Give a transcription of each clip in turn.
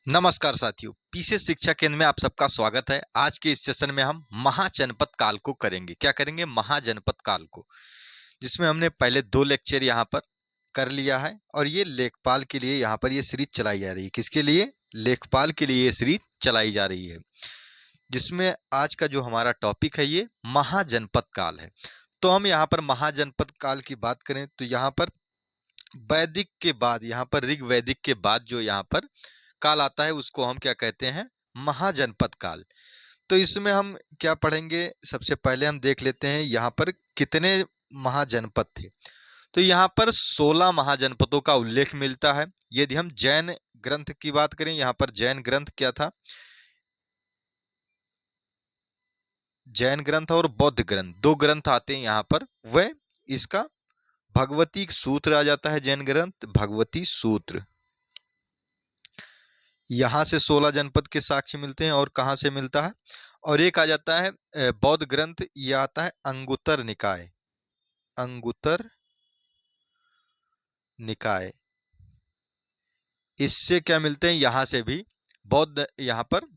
नमस्कार साथियों, पीसे शिक्षा केंद्र में आप सबका स्वागत है। आज के इस सेशन में हम महाजनपद काल को करेंगे। क्या करेंगे? महाजनपद काल को, जिसमें हमने पहले 2 लेक्चर यहाँ पर कर लिया है और ये लेखपाल के लिए यहाँ पर ये सीरीज चलाई जा रही है। किसके लिए? लेखपाल के लिए ये सीरीज चलाई जा रही है, जिसमें आज का जो हमारा टॉपिक है ये महाजनपद काल है। तो हम यहाँ पर महाजनपद काल की बात करें तो यहाँ पर वैदिक के बाद, यहाँ पर ऋग वैदिक के बाद जो यहाँ पर काल आता है उसको हम क्या कहते हैं? महाजनपद काल। तो इसमें हम क्या पढ़ेंगे? सबसे पहले हम देख लेते हैं यहाँ पर कितने महाजनपद थे। तो यहाँ पर 16 महाजनपदों का उल्लेख मिलता है। यदि हम जैन ग्रंथ की बात करें, यहाँ पर जैन ग्रंथ क्या था? जैन ग्रंथ और बौद्ध ग्रंथ, 2 ग्रंथ आते हैं यहाँ पर। वह इसका भगवती सूत्र आ जाता है, जैन ग्रंथ भगवती सूत्र। यहाँ से 16 जनपद के साक्ष्य मिलते हैं। और कहाँ से मिलता है? और एक आ जाता है बौद्ध ग्रंथ, यह आता है अंगुत्तर निकाय। अंगुत्तर निकाय, इससे क्या मिलते हैं? यहाँ से भी बौद्ध, यहाँ पर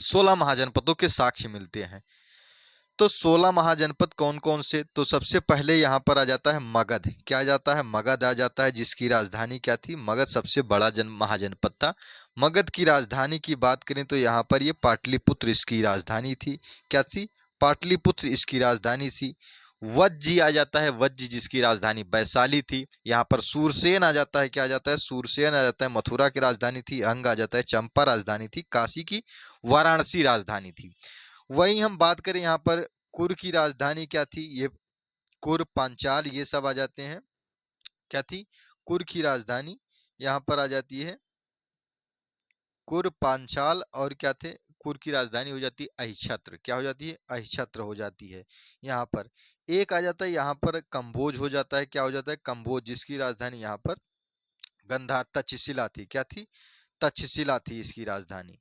16 महाजनपदों के साक्ष्य मिलते हैं। तो 16 महाजनपद कौन कौन से? तो सबसे पहले यहाँ पर आ जाता है मगध। क्या आ जाता है? मगध आ जाता है, जिसकी राजधानी क्या थी? मगध सबसे बड़ा महाजनपद था। मगध की राजधानी की बात करें तो यहाँ पर ये पाटलिपुत्र इसकी राजधानी थी। क्या थी? पाटलिपुत्र इसकी राजधानी थी। वज्जी आ जाता है, वज्जी जिसकी राजधानी वैशाली थी। यहाँ पर सूरसेन आ जाता है। क्या आ जाता है? सूरसेन आ जाता है, मथुरा की राजधानी थी। अंग आ जाता है, चंपा राजधानी थी। काशी की वाराणसी राजधानी थी। वहीं हम बात करें यहाँ पर कुर की राजधानी क्या थी? ये कुर, पांचाल, ये सब आ जाते हैं। क्या थी? कुर की राजधानी यहाँ पर आ जाती है कुर, पांचाल, और क्या थे? कुर की राजधानी हो जाती है अहिछत्र। क्या हो जाती है? अहिछत्र हो जाती है। यहाँ पर एक आ जाता है, यहाँ पर कंबोज हो जाता है। क्या हो जाता है? कंबोज, जिसकी राजधानी यहाँ पर गंधार, तक्षशिला थी। क्या थी? तक्षशिला थी इसकी राजधानी।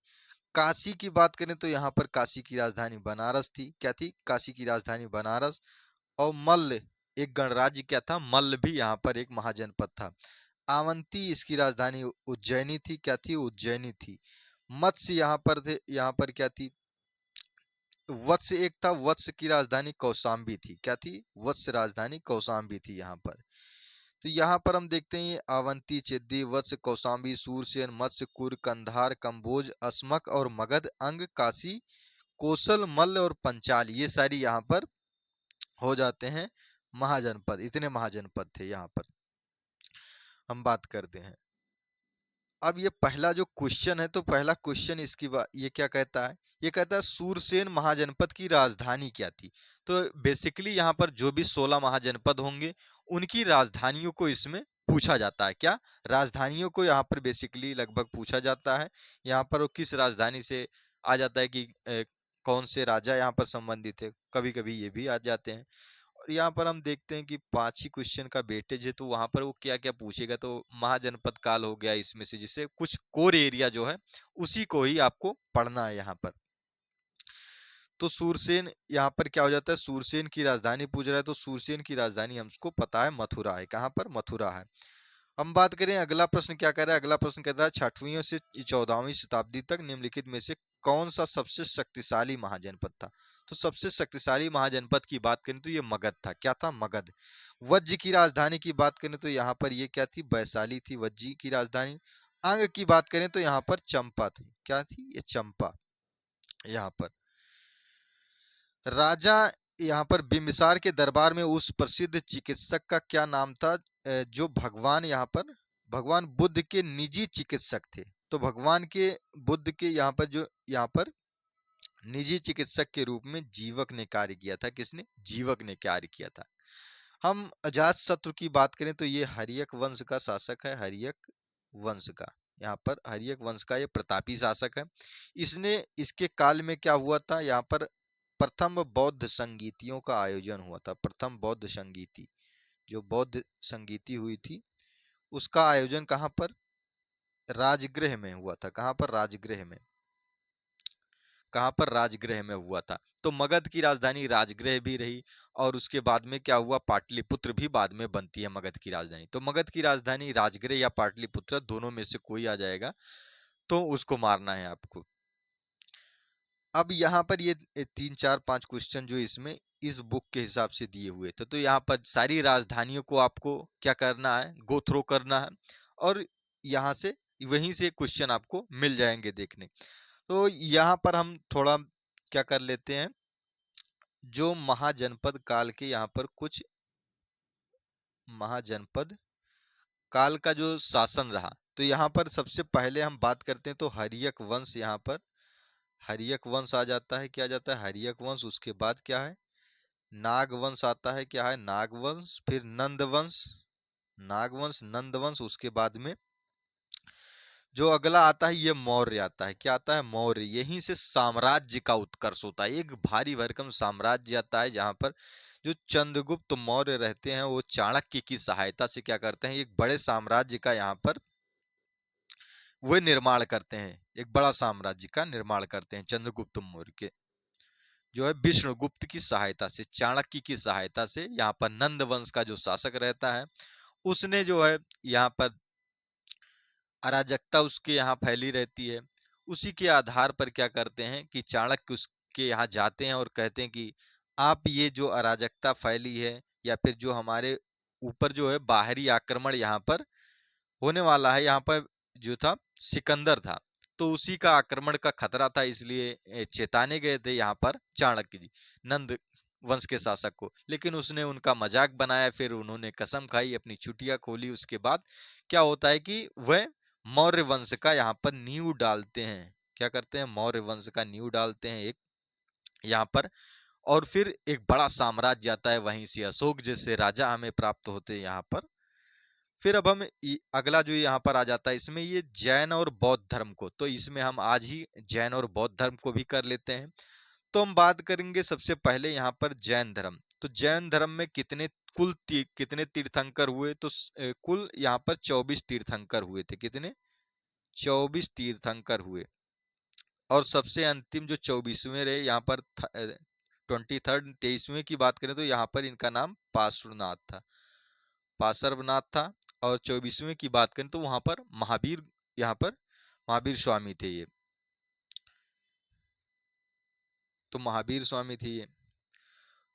काशी की बात करें तो यहाँ पर काशी की राजधानी बनारस थी। क्या थी? काशी की राजधानी बनारस। और मल्ल, एक गणराज्य क्या था? मल्ल भी यहाँ पर एक महाजनपद था। अवंती, इसकी राजधानी उज्जैनी थी। क्या थी? उज्जैनी थी। मत्स्य यहाँ पर थे, यहाँ पर क्या थी? वत्स एक था, वत्स की राजधानी कौशाम्बी थी। क्या थी? वत्स राजधानी कौशाम्बी थी यहाँ पर। तो यहाँ पर हम देखते हैं अवंती, चिद्दी, वत्स, कौशाम्बी, सूरसेन, मत्स्य, कुर, कंधार, कंबोज, अस्मक और मगध, अंग, काशी, कोसल, मल्ल और पंचाल, ये सारी यहाँ पर हो जाते हैं महाजनपद। इतने महाजनपद थे यहाँ पर। हम बात करते हैं अब ये पहला जो क्वेश्चन है, तो पहला क्वेश्चन इसकी बात ये क्या कहता है? ये कहता है सूरसेन महाजनपद की राजधानी क्या थी? तो बेसिकली यहाँ पर जो भी 16 महाजनपद होंगे उनकी राजधानियों को इसमें पूछा जाता है। क्या? राजधानियों को यहाँ पर बेसिकली लगभग पूछा जाता है। यहाँ पर वो किस राजधानी से आ जाता है कि कौन से राजा यहाँ पर संबंधित है, कभी कभी ये भी आ जाते हैं। और यहाँ पर हम देखते हैं कि 5 ही क्वेश्चन का वेटेज है, तो वहां पर वो क्या क्या पूछेगा? तो महाजनपद काल हो गया इसमें से, जिससे कुछ कोर एरिया जो है उसी को ही आपको पढ़ना है यहाँ पर। तो सूरसेन यहाँ पर क्या हो जाता है? सूरसेन की राजधानी पूछ रहा है, तो सूरसेन की राजधानी हमको पता है मथुरा है। कहाँ पर? मथुरा है। हम बात करें अगला प्रश्न क्या कर रहा है? अगला प्रश्न कहता है 6वीं से 14वीं शताब्दी तक निम्नलिखित में से कौन सा सबसे शक्तिशाली महाजनपद था? तो सबसे शक्तिशाली महाजनपद की बात करें तो ये मगध था। क्या था? मगध। वज्ज की राजधानी की बात करें तो यहाँ पर ये क्या थी? वैशाली थी वज्जी की राजधानी। अंग की बात करें तो यहाँ पर चंपा थी। क्या थी? ये चंपा। यहाँ पर राजा, यहाँ पर बिंबिसार के दरबार में उस प्रसिद्ध चिकित्सक का क्या नाम था जो भगवान, यहाँ पर भगवान बुद्ध के निजी चिकित्सक थे? तो भगवान के बुद्ध के यहाँ पर जो यहाँ पर निजी चिकित्सक के रूप में जीवक ने कार्य किया था। किसने? जीवक ने कार्य किया था। हम अजात शत्रु की बात करें तो ये हर्यक वंश का शासक है। हर्यक वंश का, यहाँ पर हर्यक वंश का ये प्रतापी शासक है। इसने, इसके काल में क्या हुआ था? यहाँ पर प्रथम बौद्ध संगीतियों का आयोजन हुआ था। प्रथम बौद्ध संगीति, जो बौद्ध संगीति हुई थी उसका आयोजन कहाँ पर? राजगृह में हुआ था। कहाँ पर? राजगृह में। कहाँ पर? राजगृह में हुआ था। तो मगध की राजधानी राजगृह भी रही। और उसके बाद में क्या हुआ? पाटलिपुत्र भी बाद में बनती है मगध की राजधानी। तो मगध की राजधानी राजगृह या पाटलिपुत्र, दोनों में से कोई आ जाएगा। तो उसको मारना है आपको। अब यहाँ पर ये 3 4 5 क्वेश्चन जो इसमें इस बुक के हिसाब से दिए हुए थे, तो यहाँ पर सारी राजधानियों को आपको क्या करना है, गो थ्रो करना है, और यहाँ से वहीं से क्वेश्चन आपको मिल जाएंगे देखने। तो यहाँ पर हम थोड़ा क्या कर लेते हैं, जो महाजनपद काल के यहाँ पर कुछ महाजनपद काल का जो शासन रहा, तो यहाँ पर सबसे पहले हम बात करते हैं तो हर्यक वंश, यहाँ पर हर्यक वंश आ जाता है। क्या आ जाता है, हर्यक वंश। उसके बाद क्या है, नागवंश आता है। क्या है, नागवंश। फिर नंदवंश, नागवंश, नंदवंश। उसके बाद में जो अगला आता है ये मौर्य आता है। क्या आता है, मौर्य। यहीं से साम्राज्य का उत्कर्ष होता है, एक भारी भरकम साम्राज्य आता है, जहां पर जो चंद्रगुप्त मौर्य रहते हैं वो चाणक्य की सहायता से क्या करते हैं, एक बड़े साम्राज्य का यहाँ पर वो निर्माण करते हैं, एक बड़ा साम्राज्य का निर्माण करते हैं चंद्रगुप्त मौर्य के जो है विष्णुगुप्त की सहायता से, चाणक्य की सहायता से। यहाँ पर नंद वंश का जो शासक रहता है उसने जो है यहाँ पर अराजकता उसके यहाँ फैली रहती है। उसी के आधार पर क्या करते हैं कि चाणक्य उसके यहाँ जाते हैं और कहते हैं कि आप ये जो अराजकता फैली है, या फिर जो हमारे ऊपर जो है बाहरी आक्रमण यहाँ पर होने वाला है, यहाँ पर जो था सिकंदर था, तो उसी का आक्रमण का खतरा था, इसलिए चेताने गए थे यहाँ पर चाणक्य जी नंद वंश के शासक को। लेकिन उसने उनका मजाक बनाया, फिर उन्होंने कसम खाई, अपनी छुट्टियां खोली। उसके बाद क्या होता है कि वह मौर्य वंश का यहाँ पर नींव डालते हैं। क्या करते हैं, मौर्य वंश का नींव डालते हैं एक यहाँ पर। और फिर एक बड़ा साम्राज्य आता है, वहीं से अशोक जैसे राजा हमें प्राप्त होते हैं यहाँ पर। फिर अब हम अगला जो यहाँ पर आ जाता है, इसमें ये जैन और बौद्ध धर्म को, तो इसमें हम आज ही जैन और बौद्ध धर्म को भी कर लेते हैं। तो हम बात करेंगे सबसे पहले यहाँ पर जैन धर्म। तो जैन धर्म में कितने तीर्थंकर हुए, तो कुल यहाँ पर 24 तीर्थंकर हुए थे। कितने, 24 तीर्थंकर हुए। और सबसे अंतिम जो 24वें रहे यहाँ पर 23rd 23वें की बात करें तो यहाँ पर इनका नाम पार्श्वनाथ था, पार्श्वनाथ था। और 24वें की बात करें तो वहां पर महावीर, यहाँ पर महावीर स्वामी थे ये, तो महावीर स्वामी थे ये।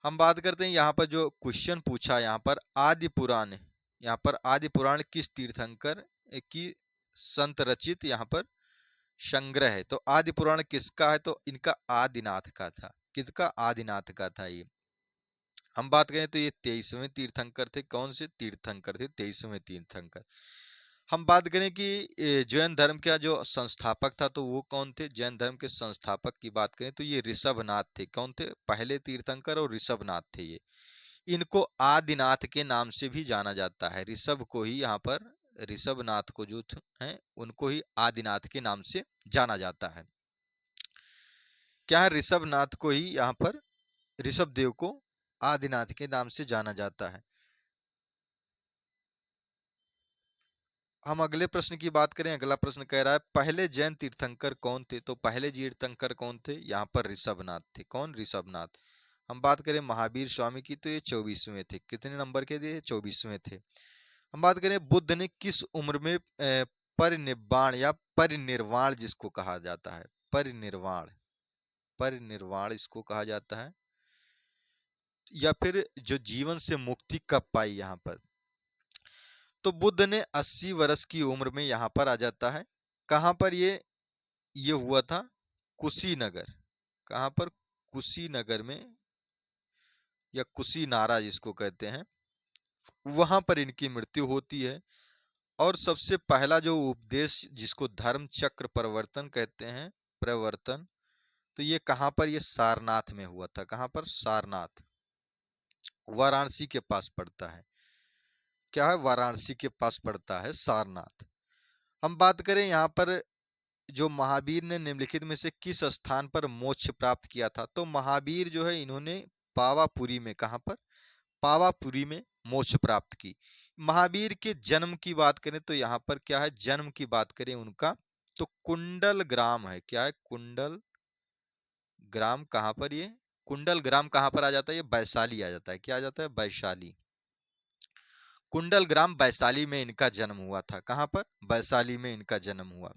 हम बात करते हैं यहाँ पर जो क्वेश्चन पूछा, यहाँ पर आदि पुराण, यहाँ पर आदि पुराण किस तीर्थंकर की संत रचित यहाँ पर संग्रह है। तो आदि पुराण किसका है, तो इनका आदिनाथ का था। किसका, आदिनाथ का था ये। हम बात करें तो ये 23वें तीर्थंकर थे। कौन से तीर्थंकर थे, 23वें तीर्थंकर। हम बात करें कि जैन धर्म का जो संस्थापक था तो वो कौन थे, जैन धर्म के संस्थापक की बात करें तो ये ऋषभनाथ थे। कौन थे, पहले तीर्थंकर और ऋषभनाथ थे ये। इनको आदिनाथ के नाम से भी जाना जाता है। ऋषभ को ही यहाँ पर, ऋषभनाथ को जो हैं उनको ही आदिनाथ के नाम से जाना जाता है। क्या है, ऋषभनाथ को ही यहाँ पर, ऋषभ देव को आदिनाथ के नाम से जाना जाता है। हम अगले प्रश्न की बात करें। अगला प्रश्न कह रहा है पहले जैन तीर्थंकर कौन थे। तो पहले तीर्थंकर कौन थे, यहाँ पर ऋषभनाथ थे। कौन, ऋषभनाथ। हम बात करें महावीर स्वामी की तो ये 24वें थे। कितने नंबर के थे, 24वें थे। हम बात करें बुद्ध ने किस उम्र में परिनिर्वाण या परिनिर्वाण जिसको कहा जाता है, परिनिर्वाण, परिनिर्वाण इसको कहा जाता है, या फिर जो जीवन से मुक्ति कब पाई यहाँ पर। तो बुद्ध ने 80 वर्ष की उम्र में यहाँ पर आ जाता है। कहाँ पर ये हुआ था, कुशीनगर। कहाँ पर, कुशीनगर में, या कुशीनारा जिसको कहते हैं, वहां पर इनकी मृत्यु होती है। और सबसे पहला जो उपदेश जिसको धर्म चक्र परिवर्तन कहते हैं, प्रवर्तन, तो ये कहाँ पर, ये सारनाथ में हुआ था। कहाँ पर, सारनाथ, वाराणसी के पास पड़ता है। क्या है, वाराणसी के पास पड़ता है सारनाथ। हम बात करें यहाँ पर जो महावीर ने निम्नलिखित में से किस स्थान पर मोक्ष प्राप्त किया था। तो महावीर जो है इन्होंने पावापुरी में, कहाँ पर, पावापुरी में मोक्ष प्राप्त की। महावीर के जन्म की बात करें तो यहाँ पर क्या है, जन्म की बात करें उनका तो कुंडल ग्राम है। क्या है, कुंडल ग्राम। कहाँ पर ये कुंडल ग्राम कहाँ पर आ जाता है, ये वैशाली आ जाता है। क्या आ जाता है, वैशाली। कुंडल ग्राम वैशाली में इनका जन्म हुआ था। कहाँ पर, वैशाली में इनका जन्म हुआ।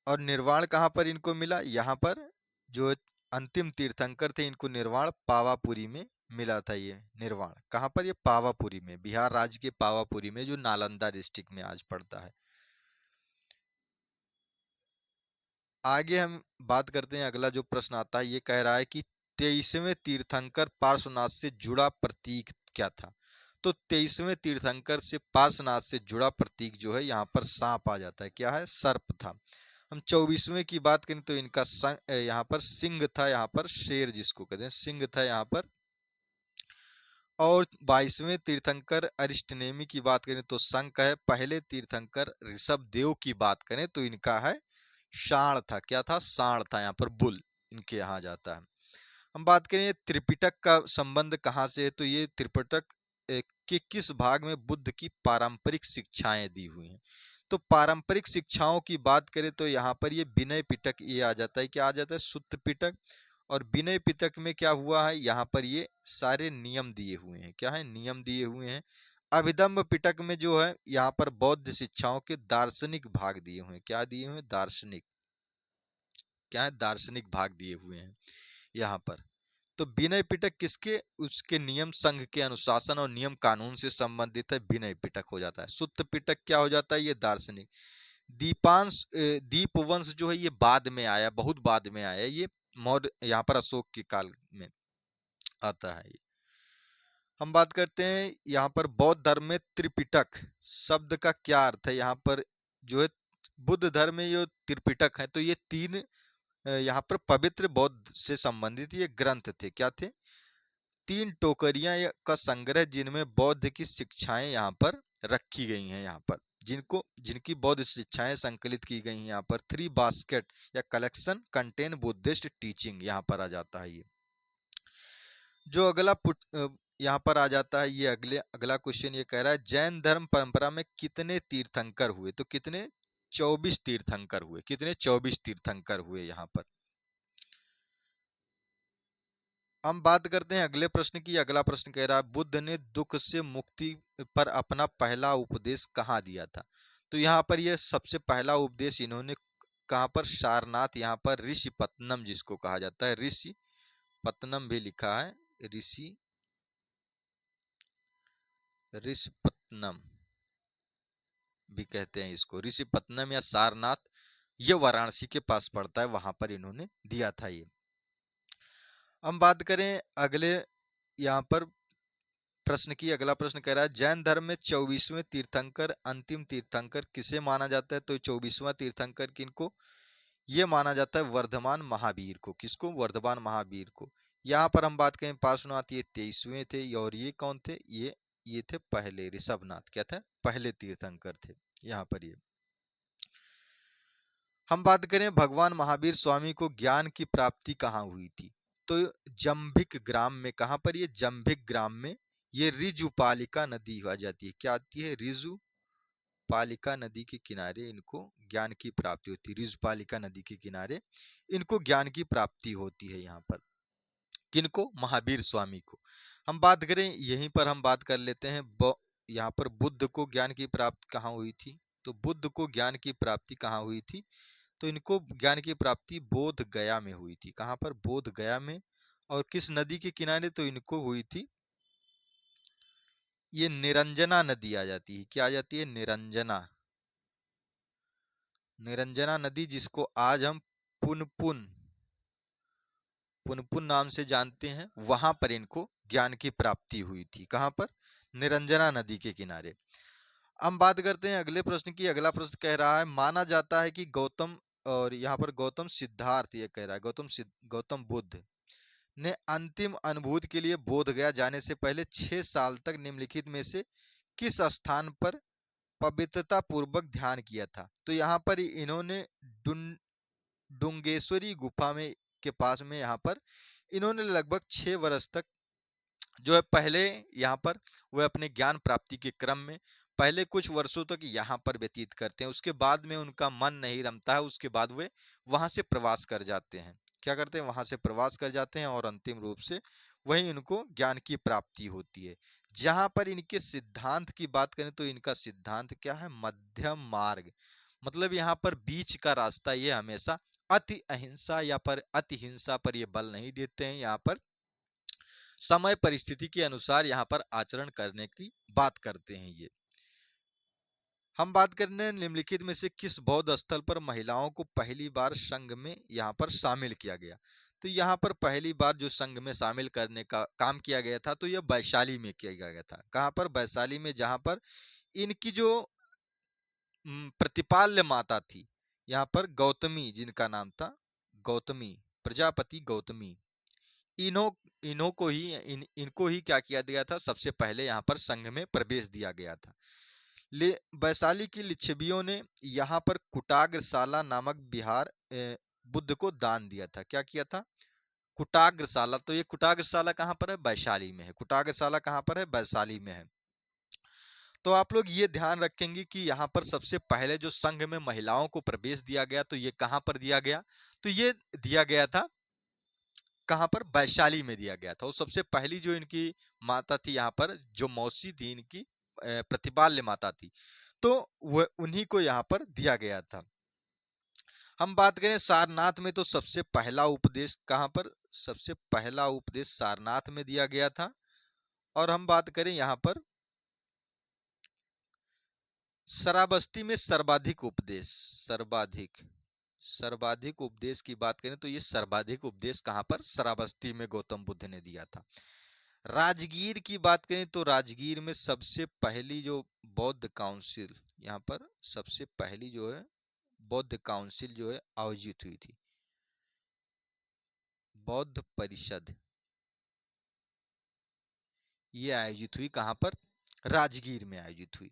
और निर्वाण कहाँ पर इनको मिला? यहाँ पर जो अंतिम तीर्थंकर थे इनको निर्वाण पावापुरी में मिला था। ये निर्वाण कहाँ पर? ये पावापुरी में, बिहार राज्य के पावापुरी में, जो नालंदा डिस्ट्रिक्ट में आज पड़ता है। आगे हम बात करते हैं, अगला जो प्रश्न आता है ये कह रहा है कि 23वें तीर्थंकर पार्श्वनाथ से जुड़ा प्रतीक क्या था? तो 23वें तीर्थंकर से पार्श्वनाथ से जुड़ा प्रतीक जो है यहाँ पर सांप आ जाता है। क्या है? सर्प था। हम 24वें की बात करें तो इनका यहाँ पर सिंह था, यहाँ पर शेर जिसको कहते हैं सिंह था यहाँ पर। और 22वें तीर्थंकर अरिष्टनेमी की बात करें तो शंख है। पहले तीर्थंकर ऋषभ देव की बात करें तो इनका है सांड था। क्या था? सांड था, यहाँ पर बुल इनके यहाँ जाता है। हम बात करें त्रिपिटक का संबंध कहाँ से है, तो ये त्रिपिटक के किस भाग में बुद्ध की पारंपरिक शिक्षाएं दी हुई हैं? तो पारंपरिक शिक्षाओं की बात करें तो यहाँ पर ये विनय पिटक ये आ जाता है। क्या आ जाता है? सुत्त पिटक। और विनय पिटक में क्या हुआ है? यहाँ पर ये सारे नियम दिए हुए हैं। क्या है? नियम दिए हुए हैं। अभिधम्म पिटक में जो है यहाँ पर बौद्ध शिक्षाओं के दार्शनिक भाग दिए हुए हैं। क्या दिए हुए हैं? दार्शनिक। क्या है? दार्शनिक भाग दिए हुए हैं यहाँ पर। तो विनय पिटक किसके? उसके नियम, संघ के अनुशासन और नियम कानून से संबंधित है, विनय पिटक हो जाता है। सुत्त पिटक क्या हो जाता है? ये दार्शनिक। दीपवंश जो है ये बाद में आया, बहुत बाद में आया। ये मौर्य यहाँ पर अशोक के काल में आता है। हम बात करते हैं यहाँ पर बौद्ध धर्म में त्रिपिटक शब्द का क्या अर्थ है? यहाँ पर जो है बुद्ध धर्म में जो त्रिपिटक है तो ये तीन यहाँ पर पवित्र बौद्ध से संबंधित ये ग्रंथ थे। क्या थे? तीन टोकरियां का संग्रह जिनमें बौद्ध की शिक्षाएं यहाँ पर रखी गई हैं। यहाँ पर जिनकी बौद्ध शिक्षाएं संकलित की गई हैं यहाँ पर। 3 बास्केट या कलेक्शन कंटेन बुद्धिस्ट टीचिंग यहाँ पर आ जाता है। ये जो अगला यहाँ पर आ जाता है, ये अगला क्वेश्चन ये कह रहा है जैन धर्म परंपरा में कितने तीर्थंकर हुए? तो कितने? 24 तीर्थंकर हुए। कितने? 24 तीर्थंकर हुए यहाँ पर। हम बात करते हैं अगले प्रश्न की। अगला प्रश्न कह रहा है बुद्ध ने दुख से मुक्ति पर अपना पहला उपदेश कहाँ दिया था? तो यहाँ पर यह सबसे पहला उपदेश इन्होंने कहाँ पर? सारनाथ, यहाँ पर ऋषिपत्तनम जिसको कहा जाता है। ऋषिपत्तनम भी लिखा है, ऋषिपत्तनम भी कहते हैं इसको। ऋषिपत्तनम या सारनाथ, ये वाराणसी के पास पड़ता है, वहां पर इन्होंने दिया था ये। हम बात करें अगले यहाँ पर प्रश्न की। अगला प्रश्न कह रहा है जैन धर्म में 24वें तीर्थंकर अंतिम तीर्थंकर किसे माना जाता है? तो 24वां तीर्थंकर किनको? ये माना जाता है वर्धमान महावीर को। किसको? वर्धमान महावीर को। यहाँ पर हम बात करें पार्श्वनाथ, ये 23वें थे। और ये कौन थे? ये थे पहले ऋषभनाथ। क्या थे? पहले तीर्थंकर थे यहाँ पर ये। हम बात करें भगवान महावीर स्वामी को ज्ञान की प्राप्ति कहाँ हुई थी? तो जंभिक ग्राम में। कहाँ पर? ये जंभिक ग्राम में। ये ऋजुपालिका नदी आ जाती है। क्या आती है? ऋजुपालिका नदी के किनारे इनको ज्ञान की प्राप्ति होती है। ऋजुपालिका नदी के किनारे इनको ज्ञान की प्राप्ति होती है यहाँ पर। किनको? महावीर स्वामी को। हम बात करें यहीं पर हम बात कर लेते हैं यहाँ पर बुद्ध को ज्ञान की प्राप्ति कहाँ हुई थी? तो बुद्ध को ज्ञान की प्राप्ति कहाँ हुई थी? तो इनको ज्ञान की प्राप्ति बोध गया में हुई थी। कहाँ पर? बोध गया में। और किस नदी के किनारे? तो इनको हुई थी, ये निरंजना नदी आ जाती है। क्या आ जाती है? निरंजना। निरंजना नदी जिसको आज हम पुनपुन पुनपुन नाम से जानते हैं, वहां पर इनको ज्ञान की प्राप्ति हुई थी। कहां पर? निरंजना नदी के किनारे। हम बात करते हैं अगले प्रश्न की। अगला प्रश्न कह रहा है माना जाता है कि गौतम, और यहाँ पर गौतम सिद्धार्थ ये कह रहा है गौतम बुद्ध ने अंतिम अनुभूति के लिए बोध गया जाने से पहले 6 साल तक निम्नलिखित में से किस स्थान पर पवित्रता पूर्वक ध्यान किया था? तो यहाँ पर इन्होंने डुंगेश्वरी गुफा में के पास में यहाँ पर इन्होंने लगभग 6 वर्ष तक जो है पहले यहाँ पर वह अपने ज्ञान प्राप्ति के क्रम में पहले कुछ वर्षों तक यहाँ पर व्यतीत करते हैं। उसके बाद में उनका मन नहीं रमता है, उसके बाद वे वहां से प्रवास कर जाते हैं। क्या करते हैं? वहां से प्रवास कर जाते हैं और अंतिम रूप से वहीं इनको ज्ञान की प्राप्ति होती है। जहां पर इनके सिद्धांत की बात करें तो इनका सिद्धांत क्या है? मध्यम मार्ग। मतलब यहाँ पर बीच का रास्ता, ये हमेशा अति अहिंसा या पर अति हिंसा पर ये बल नहीं देते हैं। यहाँ पर समय परिस्थिति के अनुसार यहाँ पर आचरण करने की बात करते हैं। ये हम बात करने निम्नलिखित में से किस बौद्ध स्थल पर महिलाओं को पहली बार संघ में यहाँ पर शामिल किया गया। तो यहाँ पर पहली बार जो संघ में शामिल करने का काम किया गया था तो यह वैशाली में किया गया था। कहाँ पर? वैशाली में, जहाँ पर इनकी जो प्रतिपाल्य माता थी, यहाँ पर गौतमी, जिनका नाम था गौतमी, प्रजापति गौतमी, इन्हों इन्हों को ही इनको ही क्या किया गया था, सबसे पहले यहाँ पर संघ में प्रवेश दिया गया था। वैशाली की लिच्छवियों ने यहाँ पर कुटाग्रशाला नामक विहार बुद्ध को दान दिया था। क्या किया था? कुटाग्रशाला। तो ये कुटाग्रशाला कहाँ पर है? वैशाली में है। कुटाग्रशाला कहाँ पर है? वैशाली में है। तो आप लोग ये ध्यान रखेंगे कि यहाँ पर सबसे पहले जो संघ में महिलाओं को प्रवेश दिया गया तो ये कहाँ पर दिया गया? तो ये दिया गया था कहाँ पर? वैशाली में दिया गया था। और सबसे पहली जो इनकी माता थी यहाँ पर, जो मौसी थी इनकी, प्रतिपाल्य माता थी, तो वह उन्हीं को यहाँ पर दिया गया था। हम बात करें सारनाथ में, तो सबसे पहला उपदेश कहाँ पर? सबसे पहला उपदेश सारनाथ में दिया गया था। और हम बात करें यहाँ पर श्रावस्ती में सर्वाधिक उपदेश, सर्वाधिक उपदेश की बात करें तो ये सर्वाधिक उपदेश कहाँ पर? श्रावस्ती में गौतम बुद्ध ने दिया था। राजगीर की बात करें तो राजगीर में सबसे पहली जो बौद्ध काउंसिल, यहाँ पर सबसे पहली जो है बौद्ध काउंसिल जो है आयोजित हुई थी, बौद्ध परिषद, ये आयोजित हुई कहाँ पर? राजगीर में आयोजित हुई।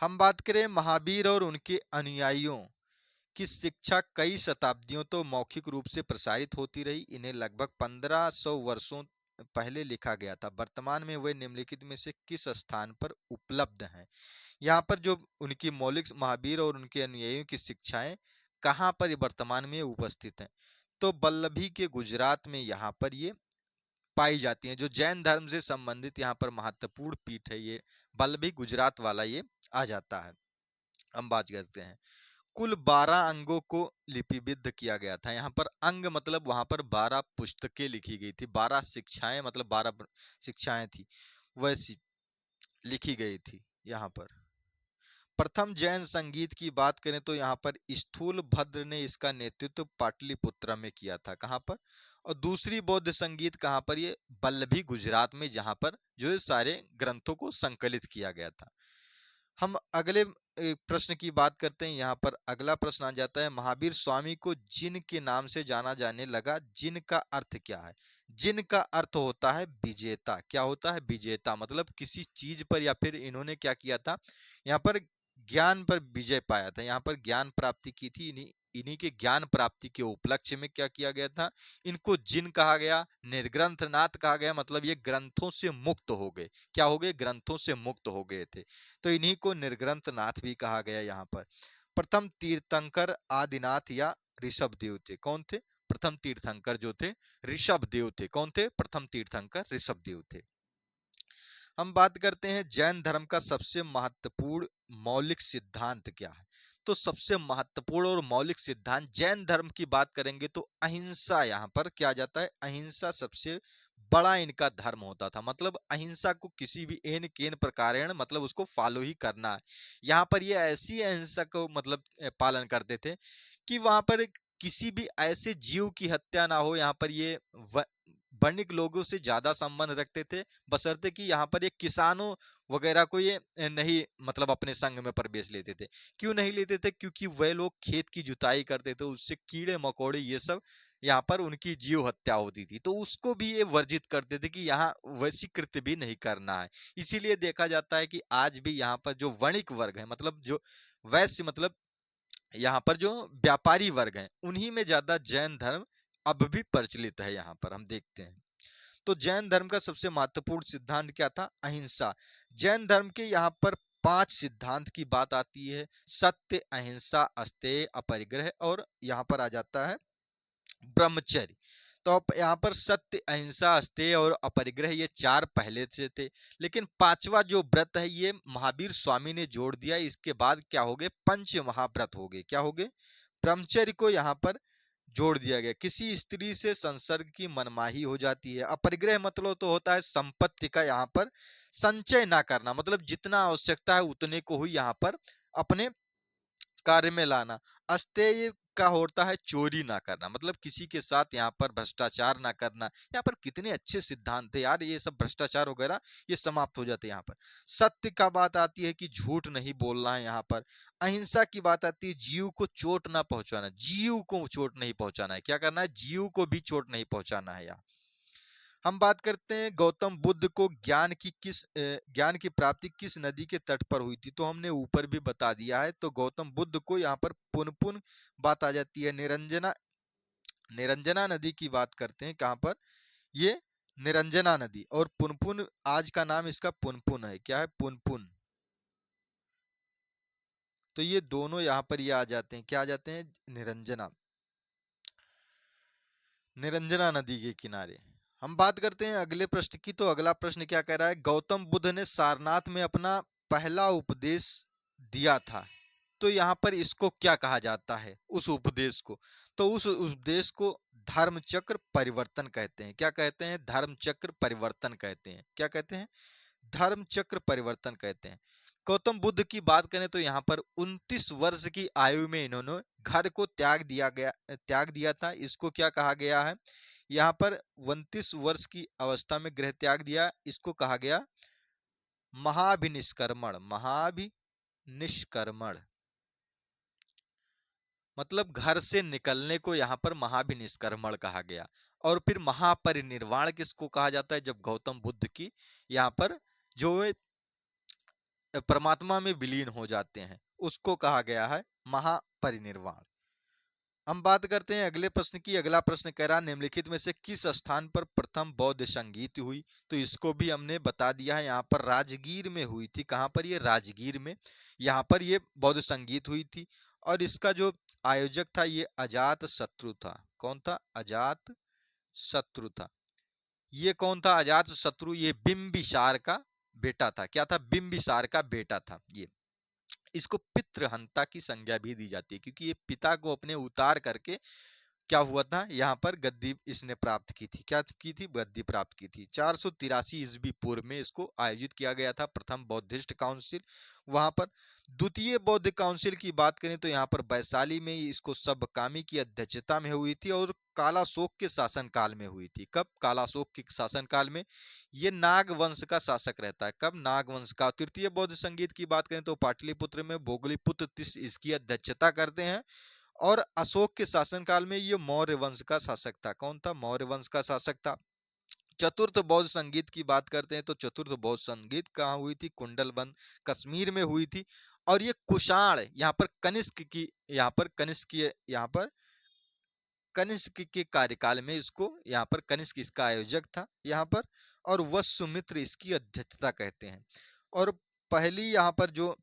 हम बात करें महावीर और उनके अनुयायियों की शिक्षा कई शताब्दियों तो मौखिक रूप से प्रसारित होती रही। इन्हें लगभग 1500 वर्षों पहले लिखा गया था। वर्तमान में वे निम्नलिखित में से किस स्थान पर उपलब्ध हैं? यहाँ पर जो उनकी मौलिक, महावीर और उनके अनुयायियों की शिक्षाएं कहाँ पर वर्तमान में उपस्थित हैं? तो वल्लभी के गुजरात में यहाँ पर ये पाई जाती हैं। जो जैन धर्म से संबंधित यहाँ पर महत्वपूर्ण पीठ है, ये वल्लभी गुजरात वाला ये आ जाता है। हम बात करते हैं, कुल 12 अंगों को लिपिबद्ध किया गया था। यहाँ पर अंग मतलब वहां पर 12 पुस्तकें लिखी गई थी, 12 शिक्षाएं मतलब 12 शिक्षाएं थी, वैसी लिखी गई थी। यहाँ पर प्रथम जैन संगीत की बात करें तो यहाँ पर स्थूल भद्र ने इसका नेतृत्व पाटलिपुत्र में किया था। कहाँ पर? और दूसरी बौद्ध संगीत कहाँ पर? ये वल्लभी गुजरात में, जहाँ पर जो है सारे ग्रंथों को संकलित किया गया था। हम अगले प्रश्न की बात करते हैं। यहाँ पर अगला प्रश्न आ जाता है, महावीर स्वामी को जिन के नाम से जाना जाने लगा, जिन का अर्थ क्या है? जिन का अर्थ होता है विजेता। क्या होता है? विजेता। मतलब किसी चीज पर या फिर इन्होंने क्या किया था, यहाँ पर ज्ञान पर विजय पाया था, यहाँ पर ज्ञान प्राप्ति की थी। इन्हीं के ज्ञान प्राप्ति के उपलक्ष्य में क्या किया गया था, इनको जिन कहा गया, निर्ग्रंथनाथ कहा गया। मतलब ये ग्रंथों से मुक्त हो गए। क्या हो गए? ग्रंथों से मुक्त हो गए थे, तो इन्हीं को निर्ग्रंथनाथ भी कहा गया। यहाँ पर प्रथम तीर्थंकर आदिनाथ या ऋषभदेव थे। कौन थे? प्रथम तीर्थंकर जो थे ऋषभदेव थे। कौन थे? प्रथम तीर्थंकर ऋषभदेव थे। हम बात करते हैं जैन धर्म का सबसे महत्वपूर्ण मौलिक सिद्धांत क्या है? तो सबसे महत्वपूर्ण और मौलिक सिद्धांत जैन धर्म की बात करेंगे तो अहिंसा। यहाँ पर क्या जाता है? अहिंसा सबसे बड़ा इनका धर्म होता था। मतलब अहिंसा को किसी भी एन केन प्रकारेण मतलब उसको फॉलो ही करना है। यहाँ पर ये ऐसी अहिंसा को मतलब पालन करते थे कि वहां पर किसी भी ऐसे जीव की हत्या ना हो। यहाँ पर ये वणिक लोगों से ज्यादा संबंध रखते थे, बशर्ते कि यहाँ पर ये किसानों वगैरह को ये नहीं मतलब अपने संघ में प्रवेश लेते थे। क्यों नहीं लेते थे? क्योंकि वह लोग खेत की जुताई करते थे, उससे कीड़े मकोड़े ये सब यहाँ पर उनकी जीव हत्या होती थी, तो उसको भी ये वर्जित करते थे कि यहाँ वैसी कृत्य भी नहीं करना है। इसीलिए देखा जाता है कि आज भी यहाँ पर जो वणिक वर्ग है, मतलब जो वैश्य, मतलब यहाँ पर जो व्यापारी वर्ग हैं, उन्हीं में ज्यादा जैन धर्म अब भी प्रचलित है। यहाँ पर हम देखते हैं तो जैन धर्म का सबसे महत्वपूर्ण सिद्धांत क्या था? अहिंसा। जैन धर्म के यहाँ पर 5 सिद्धांत की बात आती है, सत्य, अहिंसा, अस्तेय, अपरिग्रह और यहाँ पर आ जाता है ब्रह्मचर्य। तो अब यहाँ पर सत्य, अहिंसा, अस्तेय और अपरिग्रह ये 4 पहले से थे, लेकिन 5वां जो व्रत है ये महावीर स्वामी ने जोड़ दिया। इसके बाद क्या हो गए, पंच महाव्रत हो गए। क्या हो गए, ब्रह्मचर्य को यहाँ पर जोड़ दिया गया। किसी स्त्री से संसर्ग की मनमाही हो जाती है। अपरिग्रह मतलब तो होता है संपत्ति का यहाँ पर संचय ना करना, मतलब जितना आवश्यकता है उतने को ही यहाँ पर अपने कार्य में लाना। अस्तेय का होता है चोरी ना करना, मतलब किसी के साथ यहाँ पर भ्रष्टाचार ना करना। यहाँ पर कितने अच्छे सिद्धांत है यार, ये सब भ्रष्टाचार वगैरह ये समाप्त हो जाते हैं यहाँ पर। सत्य का बात आती है कि झूठ नहीं बोलना है यहाँ पर। अहिंसा की बात आती है जीव को चोट ना पहुंचाना, जीव को चोट नहीं पहुंचाना है। क्या करना है, जीव को भी चोट नहीं पहुंचाना है। यहाँ हम बात करते हैं गौतम बुद्ध को ज्ञान की प्राप्ति किस नदी के तट पर हुई थी, तो हमने ऊपर भी बता दिया है। तो गौतम बुद्ध को यहाँ पर पुनपुन बात आ जाती है। निरंजना निरंजना नदी की बात करते हैं, कहाँ पर, ये निरंजना नदी। और पुनपुन आज का नाम इसका पुनपुन है। क्या है, पुनपुन। तो ये दोनों यहाँ पर ये आ जाते हैं, क्या आ जाते हैं, निरंजना, निरंजना नदी के किनारे। हम बात करते हैं अगले प्रश्न की। तो अगला प्रश्न क्या कह रहा है, गौतम बुद्ध ने सारनाथ में अपना पहला उपदेश दिया था, तो यहाँ पर इसको क्या कहा जाता है, उस उपदेश को, तो उस उपदेश को धर्म चक्र परिवर्तन कहते हैं। क्या कहते हैं, धर्म चक्र परिवर्तन कहते हैं। क्या कहते हैं, धर्म चक्र परिवर्तन कहते हैं। गौतम बुद्ध की बात करें तो यहाँ पर 29 वर्ष की आयु में इन्होंने घर को त्याग दिया था। इसको क्या कहा गया है, यहाँ पर 29 वर्ष की अवस्था में गृह त्याग दिया, इसको कहा गया महाभिनिष्क्रमण। महाभिनिष्क्रमण मतलब घर से निकलने को यहाँ पर महाभिनिष्क्रमण कहा गया। और फिर महापरिनिर्वाण किसको कहा जाता है, जब गौतम बुद्ध की यहाँ पर जो परमात्मा में विलीन हो जाते हैं, उसको कहा गया है महापरिनिर्वाण। हम बात करते हैं अगले प्रश्न की। अगला प्रश्न कह रहा है निम्नलिखित में से किस स्थान पर प्रथम बौद्ध संगीत हुई, तो इसको भी हमने बता दिया है, यहाँ पर राजगीर में हुई थी। कहाँ पर, ये राजगीर में यहाँ पर ये बौद्ध संगीत हुई थी। और इसका जो आयोजक था ये अजात शत्रु था। कौन था, अजात शत्रु था। ये कौन था, अजात शत्रु, ये बिंबिसार का बेटा था। क्या था, बिंबिसार का बेटा था ये। इसको पितृहंता की संज्ञा भी दी जाती है, क्योंकि ये पिता को अपने उतार करके क्या हुआ था, यहाँ पर गद्दी इसने प्राप्त की थी। क्या की थी, गद्दी प्राप्त की थी। 483 ईस्वी पूर्व में इसको आयोजित किया गया था, प्रथम बौद्धिस्ट काउंसिल। वहां पर द्वितीय बौद्ध काउंसिल की बात करें तो यहाँ पर वैशाली में इसको सबकामी की अध्यक्षता में हुई थी, और कालाशोक के शासनकाल में हुई थी। कब, कालाशोक के शासनकाल में। ये नाग वंश का शासक रहता है। कब, नाग वंश का। तृतीय बौद्ध संगीत की बात करें तो पाटलिपुत्र में भोगलीपुत्र इसकी अध्यक्षता करते हैं। और अशोक के शासनकाल में ये मौर्य वंश का शासक था। कौन था, मौर्य वंश का शासक था। चतुर्थ बौद्ध संगीत की बात करते हैं तो चतुर्थ बौद्ध संगीत कहाँ हुई थी, कुंडलबंद कश्मीर में हुई थी। और ये कुषाण यहाँ पर कनिष्क की, यहाँ पर कनिष्क के कार्यकाल में इसको, यहाँ पर कनिष्क इसका आयोजक था यहाँ पर। और वसुमित्र इसकी अध्यक्षता कहते हैं। और पहली यहाँ पर जो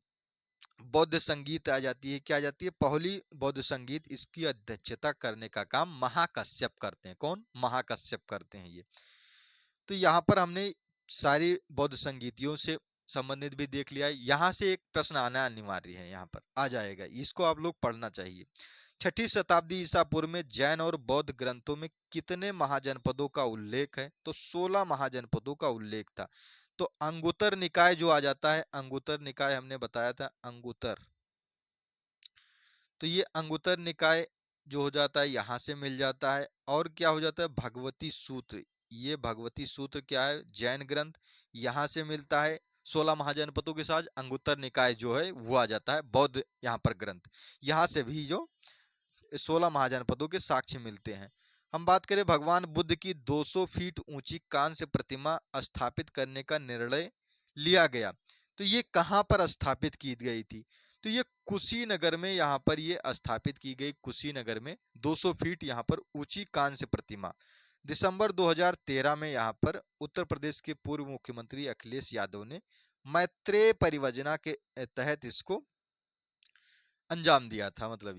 बौद्ध संगीत आ जाती है, क्या आ जाती है, पहली बौद्ध संगीत, इसकी अध्यक्षता करने का काम महाकश्यप करते हैं। कौन, महाकश्यप करते हैं ये। तो यहाँ पर हमने सारी बौद्ध संगीतियों से संबंधित भी देख लिया है। यहाँ से एक प्रश्न आना अनिवार्य है, यहाँ पर आ जाएगा, इसको आप लोग पढ़ना चाहिए। 6ठी शताब्दी ईसा पूर्व में जैन और बौद्ध ग्रंथों में कितने महाजनपदों का उल्लेख है, तो 16 महाजनपदों का उल्लेख था। तो अंगुतर निकाय जो आ जाता है, अंगुतर निकाय हमने बताया था, अंगुतर, तो ये अंगुतर निकाय जो हो जाता है यहाँ से मिल जाता है। और क्या हो जाता है, भगवती सूत्र, ये भगवती सूत्र क्या है, जैन ग्रंथ, यहाँ से मिलता है। 16 महाजनपदों के साथ अंगुतर निकाय जो है वो आ जाता है, बौद्ध यहाँ पर ग्रंथ, यहाँ से भी जो 16 महाजनपदों के साक्ष्य मिलते हैं। हम बात करें भगवान बुद्ध की 200 फीट ऊंची कांस्य प्रतिमा स्थापित करने का निर्णय लिया गया, तो ये कहाँ पर स्थापित की गई थी, तो ये कुशीनगर में यहाँ पर ये स्थापित की गई। कुशीनगर में 200 फीट यहाँ पर ऊंची कांस्य प्रतिमा। दिसंबर 2013 में यहाँ पर उत्तर प्रदेश के पूर्व मुख्यमंत्री अखिलेश यादव ने मैत्रेय परियोजना के तहत इसको अंजाम दिया था। मतलब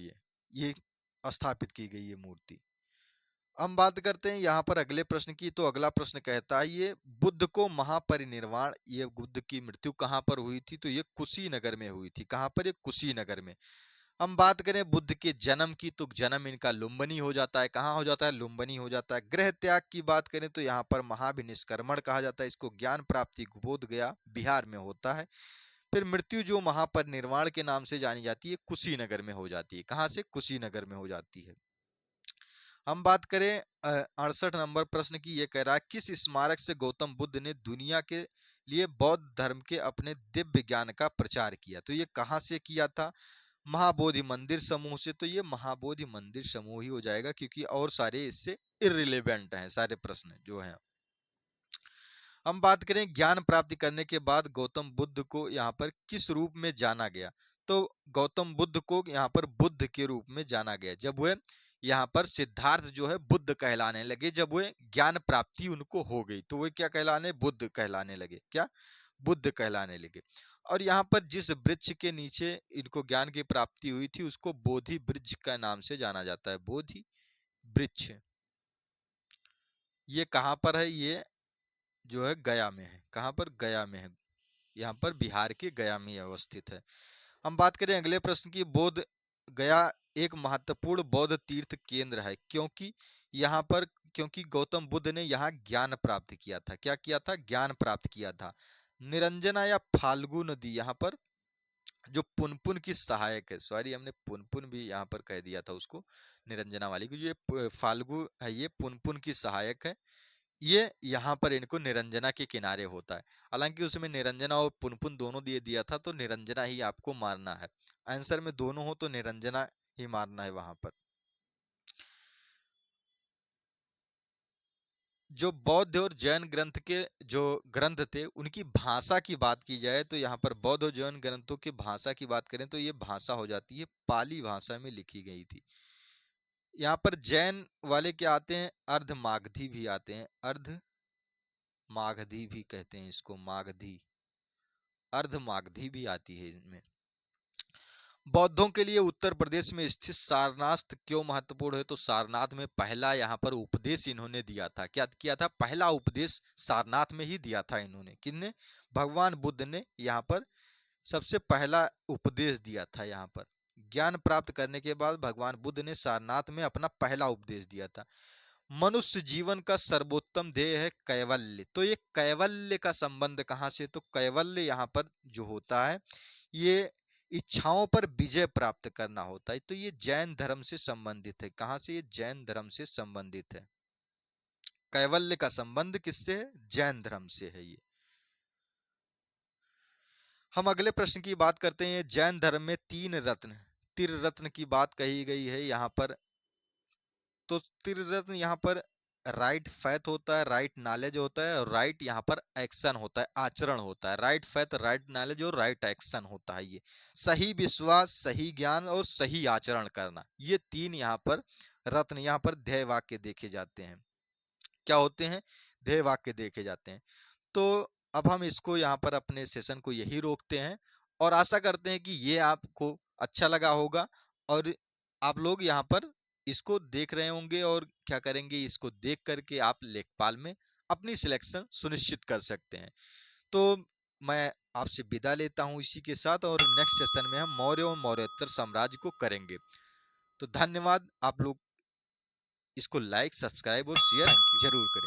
ये स्थापित की गई ये मूर्ति। हम बात करते हैं यहाँ पर अगले प्रश्न की। तो अगला प्रश्न कहता है ये बुद्ध को महापरिनिर्वाण, ये बुद्ध की मृत्यु कहाँ पर हुई थी? तो ये कुशीनगर में हुई थी। कहाँ पर? ये कुशीनगर में। हम बात करें बुद्ध के जन्म की, तो जन्म इनका लुम्बिनी हो जाता है। कहाँ हो जाता है? लुम्बिनी हो जाता है। गृह त्याग की बात करें तो यहाँ पर महाभिनिष्क्रमण कहा जाता है इसको। ज्ञान प्राप्ति बोध गया बिहार में होता है। फिर मृत्यु जो महापरिनिर्वाण के नाम से जानी जाती है कुशीनगर में हो जाती है। कहाँ से? कुशीनगर में हो जाती है। हम बात करें 68 नंबर प्रश्न की। ये कह रहा है किस स्मारक से गौतम बुद्ध ने दुनिया के लिए बौद्ध धर्म के अपने दिव्य ज्ञान का प्रचार किया? तो ये कहाँ से किया था? महाबोधि मंदिर समूह से। तो ये महाबोधि मंदिर समूह ही हो जाएगा, क्योंकि और सारे इससे इररिलेवेंट हैं सारे प्रश्न जो हैं। हम बात करें ज्ञान प्राप्ति करने के बाद गौतम बुद्ध को यहाँ पर किस रूप में जाना गया? तो गौतम बुद्ध को यहाँ पर बुद्ध के रूप में जाना गया जब वह यहाँ पर सिद्धार्थ जो है बुद्ध कहलाने लगे। जब वह ज्ञान प्राप्ति उनको हो गई तो वे क्या कहलाने? बुद्ध कहलाने लगे। क्या? बुद्ध कहलाने लगे। और यहाँ पर जिस वृक्ष के नीचे इनको ज्ञान की प्राप्ति हुई थी उसको बोधि वृक्ष का नाम से जाना जाता है। बोधि वृक्ष। ये कहाँ पर है? ये जो है गया में है। कहाँ पर? गया में है। यहाँ पर बिहार के गया में अवस्थित है। हम बात करें अगले प्रश्न की। बोध गया एक महत्वपूर्ण बौद्ध तीर्थ केंद्र है क्योंकि गौतम बुद्ध ने यहाँ ज्ञान प्राप्त किया था। क्या किया था? ज्ञान प्राप्त किया था। निरंजना या फाल्गु नदी यहाँ पर जो पुनपुन की सहायक है, सॉरी हमने पुनपुन भी यहाँ पर कह दिया था उसको, निरंजना वाली की। ये फाल्गु है, ये पुनपुन की सहायक है। ये यहाँ पर इनको निरंजना के किनारे होता है। हालांकि उसमें निरंजना और पुनपुन दोनों दिए दिया था, तो निरंजना ही आपको मारना है। आंसर में दोनों हो तो निरंजना ही मारना है वहां पर। जो बौद्ध और जैन ग्रंथ के जो ग्रंथ थे उनकी भाषा की बात की जाए तो यहाँ पर बौद्ध और जैन ग्रंथों की भाषा की बात करें तो ये भाषा हो जाती है पाली भाषा में लिखी गई थी। यहाँ पर जैन वाले क्या आते हैं? अर्ध मागधी भी आते हैं। अर्ध मागधी भी कहते हैं इसको, मागधी। अर्ध मागधी भी आती है इनमें। बौद्धों के लिए उत्तर प्रदेश में स्थित सारनाथ क्यों महत्वपूर्ण है? तो सारनाथ में पहला यहाँ पर उपदेश इन्होंने दिया था। क्या किया था? पहला उपदेश सारनाथ में ही दिया था इन्होंने। किसने? भगवान बुद्ध ने यहाँ पर सबसे पहला उपदेश दिया था। यहाँ पर ज्ञान प्राप्त करने के बाद भगवान बुद्ध ने सारनाथ में अपना पहला उपदेश दिया था। मनुष्य जीवन का सर्वोत्तम ध्येय है कैवल्य। तो ये कैवल्य का संबंध कहाँ से? तो कैवल्य यहाँ पर जो होता है ये इच्छाओं पर विजय प्राप्त करना होता है। तो ये जैन धर्म से संबंधित है। कहाँ से? ये जैन धर्म से संबंधित है। कैवल्य का संबंध किससे है? जैन धर्म से है ये। हम अगले प्रश्न की बात करते हैं। जैन धर्म में 3 रत्न, त्रिरत्न की बात कही गई है यहाँ पर। तो त्रिरत्न यहाँ पर राइट फैथ होता है, राइट नॉलेज होता है और राइट यहाँ पर एक्शन होता है, आचरण होता है। राइट फैथ, राइट नॉलेज और राइट एक्शन होता है। ये सही विश्वास, सही ज्ञान और सही आचरण करना, ये 3 यहाँ पर रत्न, यहाँ पर ध्येय वाक्य देखे जाते हैं। क्या होते हैं? ध्येय वाक्य देखे जाते हैं। तो अब हम इसको यहाँ पर अपने सेशन को यही रोकते हैं और आशा करते हैं कि ये आपको अच्छा लगा होगा और आप लोग यहाँ पर इसको देख रहे होंगे और क्या करेंगे, इसको देख करके आप लेखपाल में अपनी सिलेक्शन सुनिश्चित कर सकते हैं। तो मैं आपसे विदा लेता हूँ इसी के साथ और नेक्स्ट सेशन में हम मौर्य और मौर्योत्तर साम्राज्य को करेंगे। तो धन्यवाद। आप लोग इसको लाइक, सब्सक्राइब और शेयर जरूर करें।